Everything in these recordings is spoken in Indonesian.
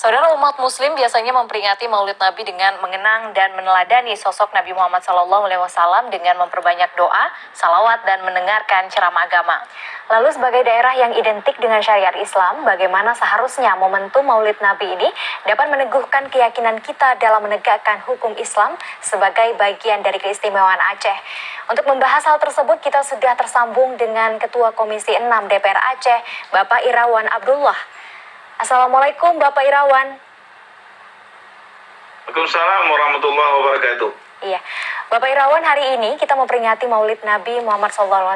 Saudara, umat muslim biasanya memperingati Maulid Nabi dengan mengenang dan meneladani sosok Nabi Muhammad SAW dengan memperbanyak doa, salawat, dan mendengarkan ceramah agama. Lalu sebagai daerah yang identik dengan syariat Islam, bagaimana seharusnya momentum Maulid Nabi ini dapat meneguhkan keyakinan kita dalam menegakkan hukum Islam sebagai bagian dari keistimewaan Aceh? Untuk membahas hal tersebut, kita sudah tersambung dengan Ketua Komisi 6 DPR Aceh, Bapak Irawan Abdullah. Assalamualaikum Bapak Irawan. Waalaikumsalam warahmatullahi wabarakatuh. Iya, Bapak Irawan, hari ini kita memperingati Maulid Nabi Muhammad SAW.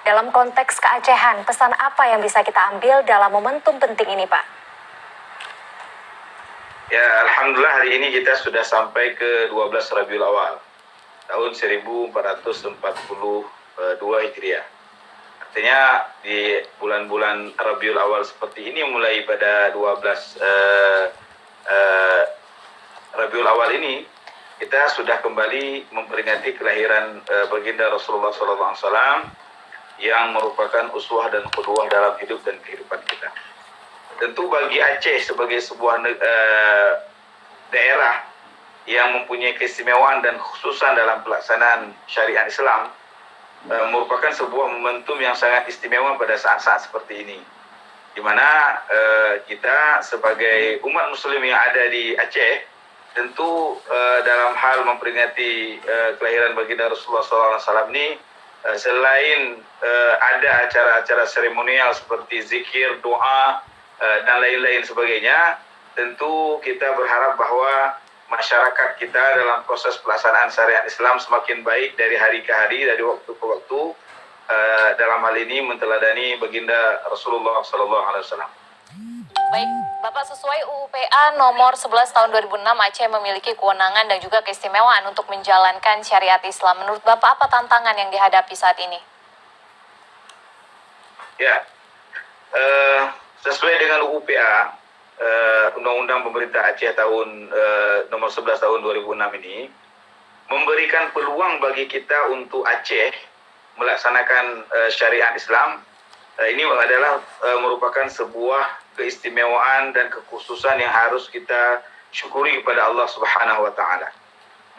Dalam konteks keacehan, pesan apa yang bisa kita ambil dalam momentum penting ini, Pak? Ya, alhamdulillah hari ini kita sudah sampai ke 12 Rabiul Awal tahun 1442 Hijriah. Artinya di bulan-bulan Rabiul Awal seperti ini, mulai pada 12 Rabiul Awal ini, kita sudah kembali memperingati kelahiran baginda Rasulullah SAW yang merupakan uswah dan qudwah dalam hidup dan kehidupan kita. Tentu bagi Aceh sebagai sebuah daerah yang mempunyai keistimewaan dan khususan dalam pelaksanaan syariat Islam, merupakan sebuah momentum yang sangat istimewa pada saat-saat seperti ini, di mana kita sebagai umat muslim yang ada di Aceh tentu dalam hal memperingati kelahiran baginda Rasulullah SAW ini, selain ada acara-acara seremonial seperti zikir, doa, dan lain-lain sebagainya, tentu kita berharap bahwa masyarakat kita dalam proses pelaksanaan syariat Islam semakin baik dari hari ke hari, dari waktu ke waktu, dalam hal ini menteladani baginda Rasulullah SAW. Baik, Bapak, sesuai UU PA nomor 11 tahun 2006, Aceh memiliki kewenangan dan juga keistimewaan untuk menjalankan syariat Islam. Menurut Bapak, apa tantangan yang dihadapi saat ini? Ya, sesuai dengan UU PA, Undang-Undang Pemerintah Aceh tahun nomor 11 tahun 2006 ini memberikan peluang bagi kita untuk Aceh melaksanakan syariat Islam. Ini adalah merupakan sebuah keistimewaan dan kekhususan yang harus kita syukuri kepada Allah Subhanahu wa taala.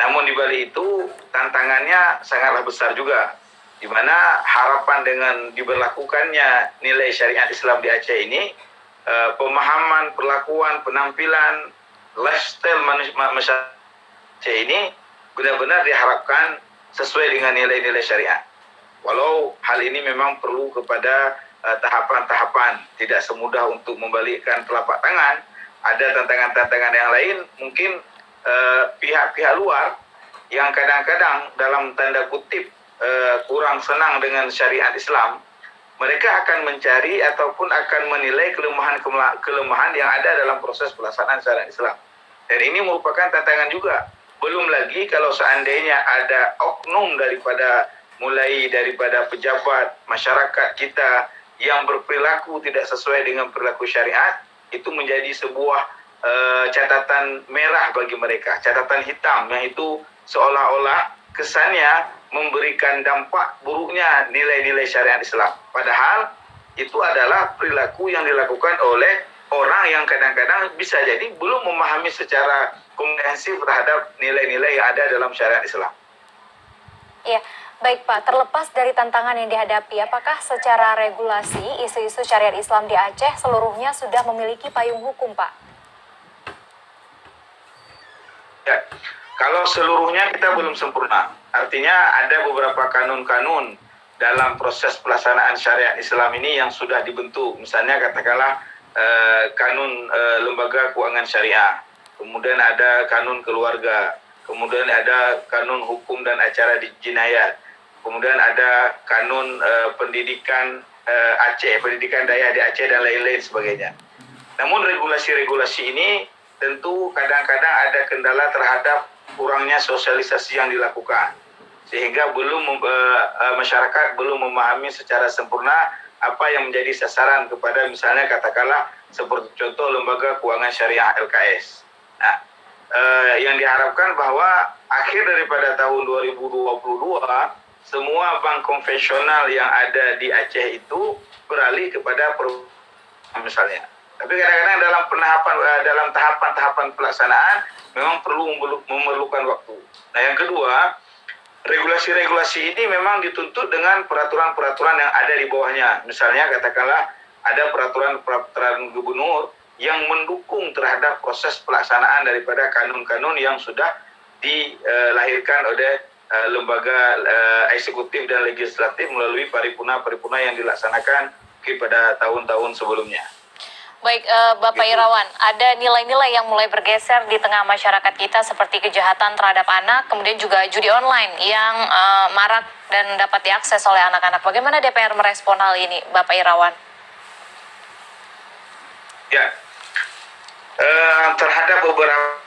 Namun di balik itu tantangannya sangatlah besar juga, di mana harapan dengan diberlakukannya nilai syariat Islam di Aceh ini, pemahaman, perlakuan, penampilan, lifestyle masyarakat Aceh ini benar-benar diharapkan sesuai dengan nilai-nilai syariat. Walau hal ini memang perlu kepada tahapan-tahapan, tidak semudah untuk membalikkan telapak tangan. Ada tantangan-tantangan yang lain, mungkin pihak-pihak luar yang kadang-kadang dalam tanda kutip kurang senang dengan syariat Islam, mereka akan mencari ataupun akan menilai kelemahan yang ada dalam proses pelaksanaan syariat Islam. Dan ini merupakan tantangan juga. Belum lagi kalau seandainya ada oknum mulai daripada pejabat masyarakat kita yang berperilaku tidak sesuai dengan perilaku syariat, itu menjadi sebuah catatan merah bagi mereka, catatan hitam yang itu seolah-olah kesannya memberikan dampak buruknya nilai-nilai syariat Islam. Padahal itu adalah perilaku yang dilakukan oleh orang yang kadang-kadang bisa jadi belum memahami secara komprehensif terhadap nilai-nilai yang ada dalam syariat Islam. Iya, baik Pak, terlepas dari tantangan yang dihadapi, apakah secara regulasi isu-isu syariat Islam di Aceh seluruhnya sudah memiliki payung hukum, Pak? Ya, kalau seluruhnya kita belum sempurna. Artinya ada beberapa kanun-kanun dalam proses pelaksanaan syariat Islam ini yang sudah dibentuk. Misalnya katakanlah kanun lembaga keuangan syariah, kemudian ada kanun keluarga, kemudian ada kanun hukum dan acara jinayat, kemudian ada kanun pendidikan Aceh, pendidikan daerah di Aceh dan lain-lain sebagainya. Namun regulasi-regulasi ini tentu kadang-kadang ada kendala terhadap kurangnya sosialisasi yang dilakukan, sehingga masyarakat belum memahami secara sempurna apa yang menjadi sasaran kepada misalnya katakanlah seperti contoh lembaga keuangan syariah LKS. Nah, yang diharapkan bahwa akhir daripada tahun 2022 semua bank konvensional yang ada di Aceh itu beralih kepada misalnya Tapi kadang-kadang dalam tahapan-tahapan pelaksanaan memang perlu memerlukan waktu. Nah, yang kedua, regulasi-regulasi ini memang dituntut dengan peraturan-peraturan yang ada di bawahnya. Misalnya katakanlah ada peraturan gubernur yang mendukung terhadap proses pelaksanaan daripada kanun-kanun yang sudah dilahirkan oleh lembaga eksekutif dan legislatif melalui paripurna yang dilaksanakan pada tahun-tahun sebelumnya. Baik, Bapak Irawan, ada nilai-nilai yang mulai bergeser di tengah masyarakat kita seperti kejahatan terhadap anak, kemudian juga judi online yang marak dan dapat diakses oleh anak-anak. Bagaimana DPR merespon hal ini, Bapak Irawan? Ya, terhadap beberapa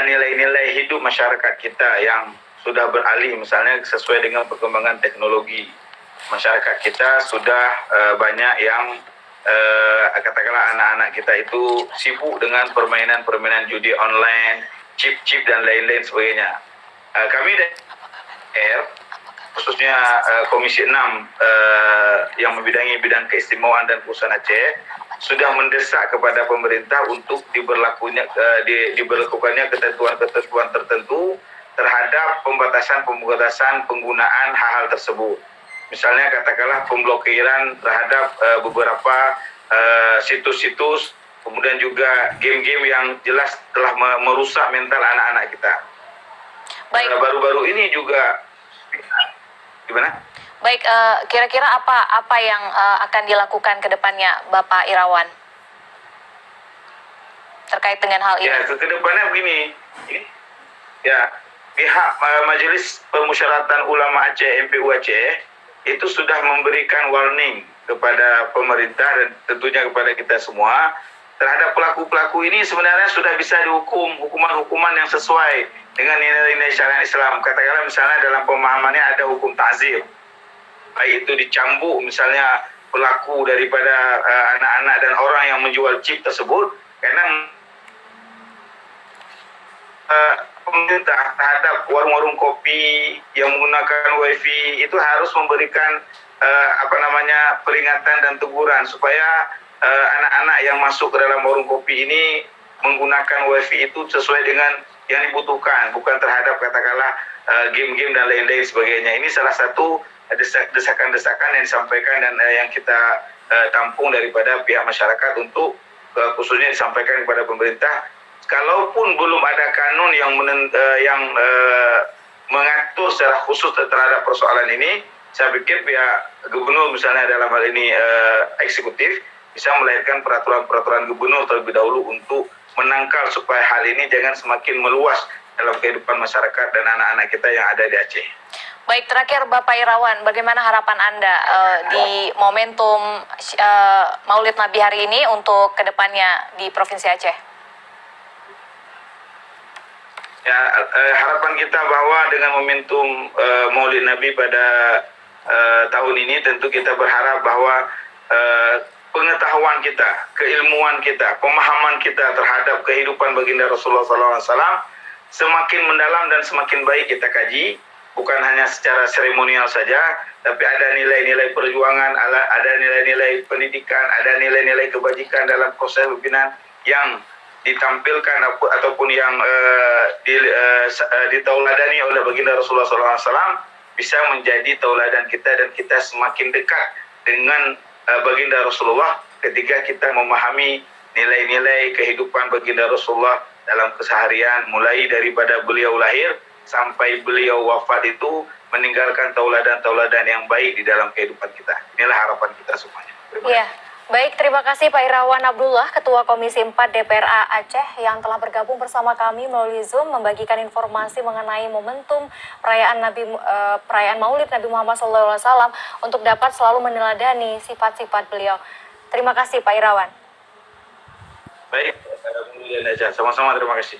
nilai-nilai hidup masyarakat kita yang sudah beralih, misalnya sesuai dengan perkembangan teknologi, masyarakat kita sudah banyak yang katakanlah anak-anak kita itu sibuk dengan permainan judi online, chip dan lain-lain sebagainya. Kami DPR, khususnya Komisi 6 yang membidangi bidang keistimewaan dan khususan Aceh, sudah mendesak kepada pemerintah untuk diberlakukannya ketentuan-ketentuan tertentu terhadap pembatasan penggunaan hal-hal tersebut. Misalnya katakanlah pemblokiran terhadap beberapa situs-situs, kemudian juga game-game yang jelas telah merusak mental anak-anak kita. Baik. Baru-baru ini juga gimana? Baik, kira-kira apa yang akan dilakukan ke depannya, Bapak Irawan, terkait dengan hal ini? Ya, ke depannya begini. Ya, pihak Majelis Permusyawaratan Ulama Aceh (MPU) Aceh itu sudah memberikan warning kepada pemerintah dan tentunya kepada kita semua terhadap pelaku-pelaku ini sebenarnya sudah bisa dihukum hukuman-hukuman yang sesuai dengan nilai-nilai syariat Islam. Katakanlah misalnya dalam pemahamannya ada hukum ta'zir, baik itu dicambuk misalnya pelaku daripada anak-anak dan orang yang menjual chip tersebut, karena pemerintah terhadap warung-warung kopi yang menggunakan wifi itu harus memberikan peringatan dan teguran supaya anak-anak yang masuk ke dalam warung kopi ini menggunakan wifi itu sesuai dengan yang dibutuhkan, bukan terhadap katakanlah game-game dan lain-lain sebagainya. Ini salah satu desakan-desakan yang disampaikan dan yang kita tampung daripada pihak masyarakat untuk khususnya disampaikan kepada pemerintah. Kalaupun belum ada kanun yang mengatur secara khusus terhadap persoalan ini, saya pikir pihak gubernur misalnya dalam hal ini eksekutif bisa melahirkan peraturan gubernur terlebih dahulu untuk menangkal supaya hal ini jangan semakin meluas dalam kehidupan masyarakat dan anak-anak kita yang ada di Aceh. Baik, terakhir Bapak Irawan, bagaimana harapan Anda di momentum Maulid Nabi hari ini untuk kedepannya di Provinsi Aceh? Ya, harapan kita bahwa dengan momentum Maulid Nabi pada tahun ini tentu kita berharap bahwa pengetahuan kita, keilmuan kita, pemahaman kita terhadap kehidupan baginda Rasulullah SAW semakin mendalam dan semakin baik kita kaji, bukan hanya secara seremonial saja, tapi ada nilai-nilai perjuangan, ada nilai-nilai pendidikan, ada nilai-nilai kebajikan dalam proses pembinaan yang ditampilkan ataupun yang ditauladani oleh baginda Rasulullah SAW bisa menjadi tauladan kita dan kita semakin dekat dengan baginda Rasulullah ketika kita memahami nilai-nilai kehidupan baginda Rasulullah dalam keseharian, mulai daripada beliau lahir sampai beliau wafat itu meninggalkan tauladan-tauladan yang baik di dalam kehidupan kita. Inilah harapan kita semuanya. Iya. Baik, terima kasih Pak Irawan Abdullah, Ketua Komisi 4 DPRA Aceh yang telah bergabung bersama kami melalui Zoom membagikan informasi mengenai momentum perayaan Maulid Nabi Muhammad SAW untuk dapat selalu meneladani sifat-sifat beliau. Terima kasih Pak Irawan. Baik, sama-sama terima kasih.